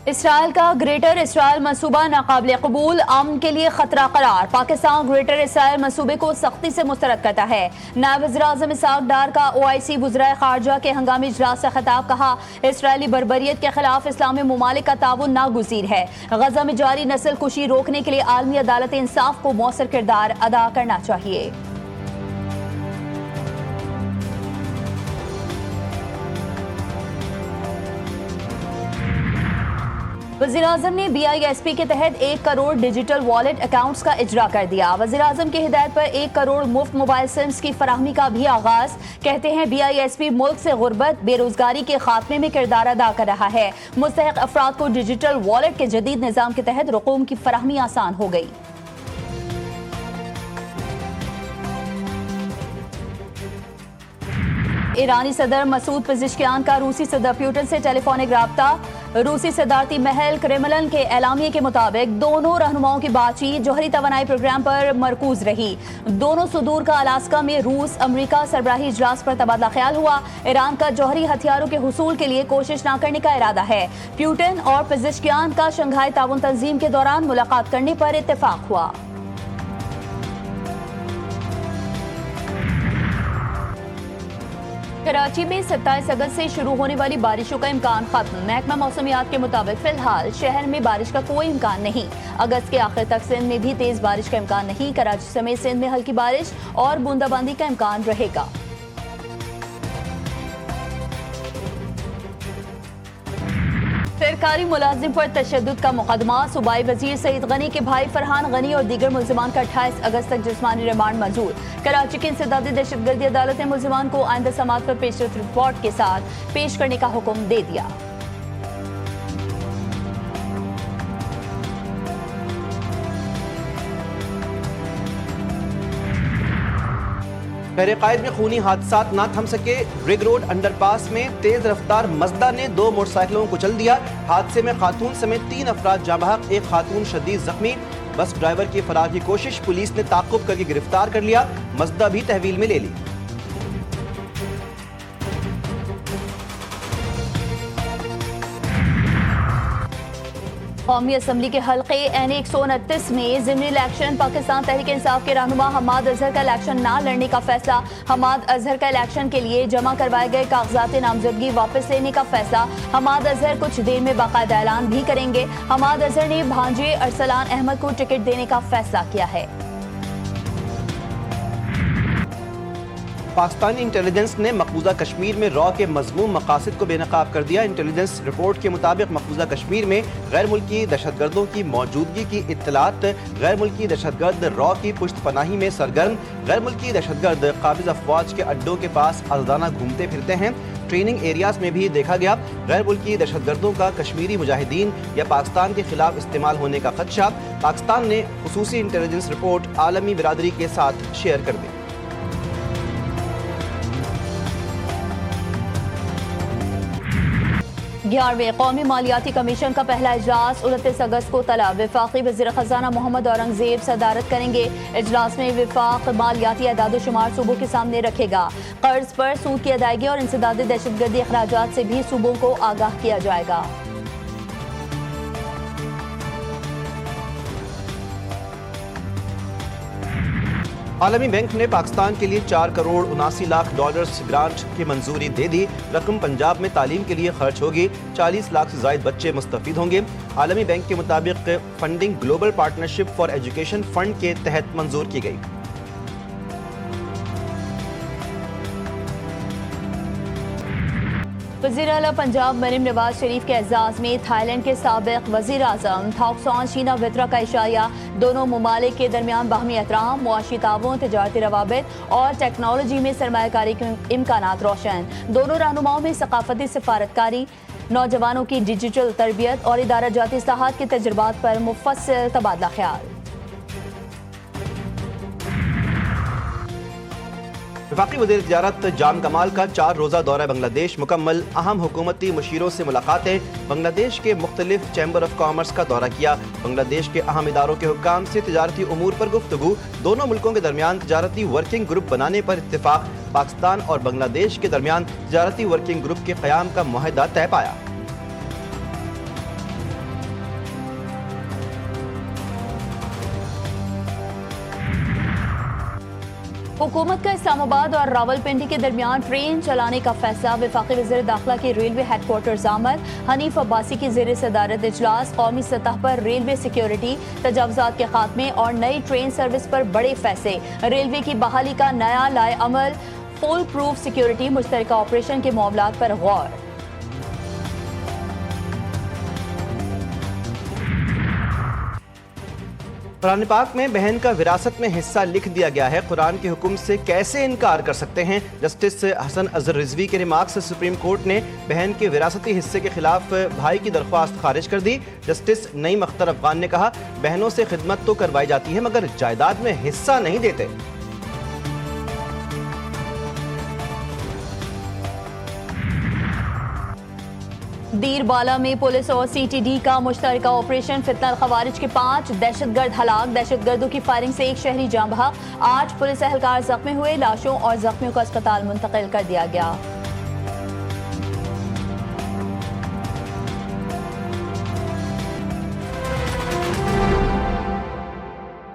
Israel का greater Israel मंसूबा नाकाबिल कबूल, अमन के लिए खतरा करार। पाकिस्तान ग्रेटर इसराइल मंसूबे को सख्ती से मुस्तरद करता है। नायब वज़ीर-ए-आज़म इसहाक डार का OIC वज़ीर ख़ारजा के हंगामी इजलास से खिताब, कहा इसराइली बर्बरियत के खिलाफ इस्लामी ममालिक का ताउन नागुज़ीर है। गजा में जारी नस्ल कुशी रोकने के लिए आलमी अदालत इंसाफ को मौसर किरदार अदा करना चाहिए। वज़ीर-ए-आज़म ने BISP के तहत 1 करोड़ डिजिटल वॉलेट अकाउंट्स का इजरा कर दिया। वज़ीर-ए-आज़म की हिदायत पर 1 करोड़ मुफ्त मोबाइल सिम्स की फराहमी का भी आगाज। कहते हैं BISP मुल्क से गुर्बत बेरोजगारी के खात्मे में किरदार अदा कर रहा है। मुस्तहिक अफराद को डिजिटल वॉलेट के जदीद निज़ाम के तहत रकूम की फराहमी आसान हो गई। ईरानी सदर मसूद पेज़ेश्कियान का रूसी सदर पुतिन से टेलीफोनिक राब्ता। रूसी सदारती महल क्रेमलिन के एलामिये के मुताबिक दोनों रहनुमाओं की बातचीत जौहरी तवानाई प्रोग्राम पर मरकूज रही। दोनों सुदूर का अलास्का में रूस अमरीका सरबराही इजलास पर तबादला ख्याल हुआ। ईरान का जौहरी हथियारों के हुसूल के लिए कोशिश न करने का इरादा है। पुतिन और पेज़ेश्कियान का शंघाई ताउन तंजीम के दौरान मुलाकात करने पर इत्तेफाक हुआ। कराची में 27 अगस्त से शुरू होने वाली बारिशों का इम्कान खत्म। महकमा मौसमियात के मुताबिक फिलहाल शहर में बारिश का कोई इम्कान नहीं। अगस्त के आखिर तक सिंध में भी तेज बारिश का इम्कान नहीं। कराची समेत सिंध में हल्की बारिश और बूंदाबांदी का इम्कान रहेगा। सरकारी मुलाजिम पर तशद्दुद का मुकदमा। सूबाई वजीर सईद गनी के भाई फरहान गनी और दीगर मुल्जिमान का 28 अगस्त तक जिस्मानी रिमांड मंजूर। कराची की इंसदादी दहशतगर्दी अदालत ने मुल्जिमान को आइंदा समाअत पर पेशरफ्त रिपोर्ट के साथ पेश करने का हुक्म दे दिया। बहरे-ए-कायद में खूनी हादसात ना थम सके। रिग रोड अंडरपास में तेज रफ्तार मज़दा ने 2 मोटरसाइकिलों को कुचल दिया। हादसे में खातून समेत 3 अफराद जाँ बहक, एक खातून शदीद जख्मी। बस ड्राइवर की फरार की कोशिश, पुलिस ने ताक़ुब करके गिरफ्तार कर लिया। मज़दा भी तहवील में ले ली। कौमी असम्बली के हल्के N 129 में ज़िमनी इलेक्शन। पाकिस्तान तहरीक इंसाफ के रहनुमा हमाद अजहर का इलेक्शन ना लड़ने का फैसला। हमाद अजहर का इलेक्शन के लिए जमा करवाए गए कागजात नामजदगी वापस लेने का फैसला। हमाद अजहर कुछ देर में बाकायदा ऐलान भी करेंगे। हमाद अजहर ने भांजे अरसलान अहमद को टिकट देने का फैसला किया है। पाकिस्तानी इंटेलिजेंस ने मकबूजा कश्मीर में रॉ के मज़मूम मकासद को बेनकाब कर दिया। इंटेलिजेंस रिपोर्ट के मुताबिक मकबूजा कश्मीर में गैर मुल्की दहशतगर्दों की मौजूदगी की इत्तलात। गैर मुल्की दहशतगर्द रॉ की पुश्त पनाही में सरगर्म। गैर मुल्की दहशतगर्द काबिज अफवाज के अड्डों के पास आज़ादाना घूमते फिरते हैं। ट्रेनिंग एरियाज में भी देखा गया। गैर मुल्की दहशतगर्दों का कश्मीरी मुजाहिदीन या पाकिस्तान के खिलाफ इस्तेमाल होने का खदशा। पाकिस्तान ने खुसूसी इंटेलिजेंस रिपोर्ट आलमी बिरादरी के साथ शेयर कर दी। 11वें कौमी मालियाती कमीशन का पहला इजलास 29 अगस्त को तलब। वफाकी वज़ीर ख़जाना मोहम्मद औरंगज़ेब सदारत करेंगे। इजलास में वफाक मालियाती अदाद-ओ-शुमार सूबों के सामने रखेगा। कर्ज पर सूद की अदायगी और इंसदादी दहशतगर्दी अखराजात से भी सूबों को आगाह किया जाएगा। आलमी बैंक ने पाकिस्तान के लिए 4 करोड़ 79 लाख डॉलर्स ग्रांट की मंजूरी दे दी। रकम पंजाब में तालीम के लिए खर्च होगी। 40 लाख से ज़ायद बच्चे मुस्तफीद होंगे। आलमी बैंक के मुताबिक funding global partnership for education fund के तहत मंजूर की गई। वज़ीर आला पंजाब मरीम नवाज शरीफ के एजाज़ में थाईलैंड के साबिक़ वज़ीर आज़म थॉकसॉन शीना वित्रा का इशाया। दोनों ममालिक के दरमियान बाहमी एहतराम, मुआशी ताउन, तजारती रवाबित और टेक्नोलॉजी में सरमायाकारी के इम्कानात रोशन। दोनों रहनुमाओं में सकाफती सिफारतकारी, नौजवानों की डिजिटल तरबियत और इदारा जाती इस्लाहात के तजुर्बात पर मुफस्सिल तबादला ख्याल। वफाकी वज़ीर तिजारत जाम कमाल का 4 रोज़ा दौरा बांग्लादेश मुकम्मल। अहम हुकूमती मुशीरों से मुलाकातें। बांग्लादेश के मुख्तलिफ चैम्बर ऑफ कॉमर्स का दौरा किया। बांग्लादेश के अहम इदारों के हुक्काम से तिजारती उमूर पर गुफ्तगू। दोनों मुल्कों के दरमियान तिजारती वर्किंग ग्रुप बनाने पर इत्तेफाक। पाकिस्तान और बांग्लादेश के दरमियान तिजारती वर्किंग ग्रुप के क़याम का मुआहदा तय पाया। हुकूमत का इस्लामाबाद और रावलपिंडी के दरमियान ट्रेन चलाने का फैसला। वफाकी वज़ीर दाखिला के रेलवे हेडक्वार्टर्स आमद। हनीफ अब्बासी की ज़ेर सदारत इजलास। कौमी सतह पर रेलवे सिक्योरिटी, तजावुज़ात के खात्मे और नई ट्रेन सर्विस पर बड़े फैसले। रेलवे की बहाली का नया लाए अमल। फुल प्रूफ सिक्योरिटी, मुश्तरका ऑपरेशन के मामलात पर गौर। कुरान पाक में बहन का विरासत में हिस्सा लिख दिया गया है, कुरान के हुक्म से कैसे इनकार कर सकते हैं। जस्टिस हसन अजहर रिजवी के रिमार्क्स से सुप्रीम कोर्ट ने बहन के विरासती हिस्से के खिलाफ भाई की दरख्वास्त खारिज कर दी। जस्टिस नईम अख्तर अफगान ने कहा, बहनों से खिदमत तो करवाई जाती है मगर जायदाद में हिस्सा नहीं देते। दीरबाला में पुलिस और सीटीडी का मुश्तरका ऑपरेशन। फितना खवारिज के 5 दहशतगर्द हलाक। दहशतगर्दों की फायरिंग से एक शहरी जाँ बहक। 8 पुलिस एहलकार जख्मी हुए। लाशों और जख्मियों को अस्पताल मुंतकिल कर दिया गया।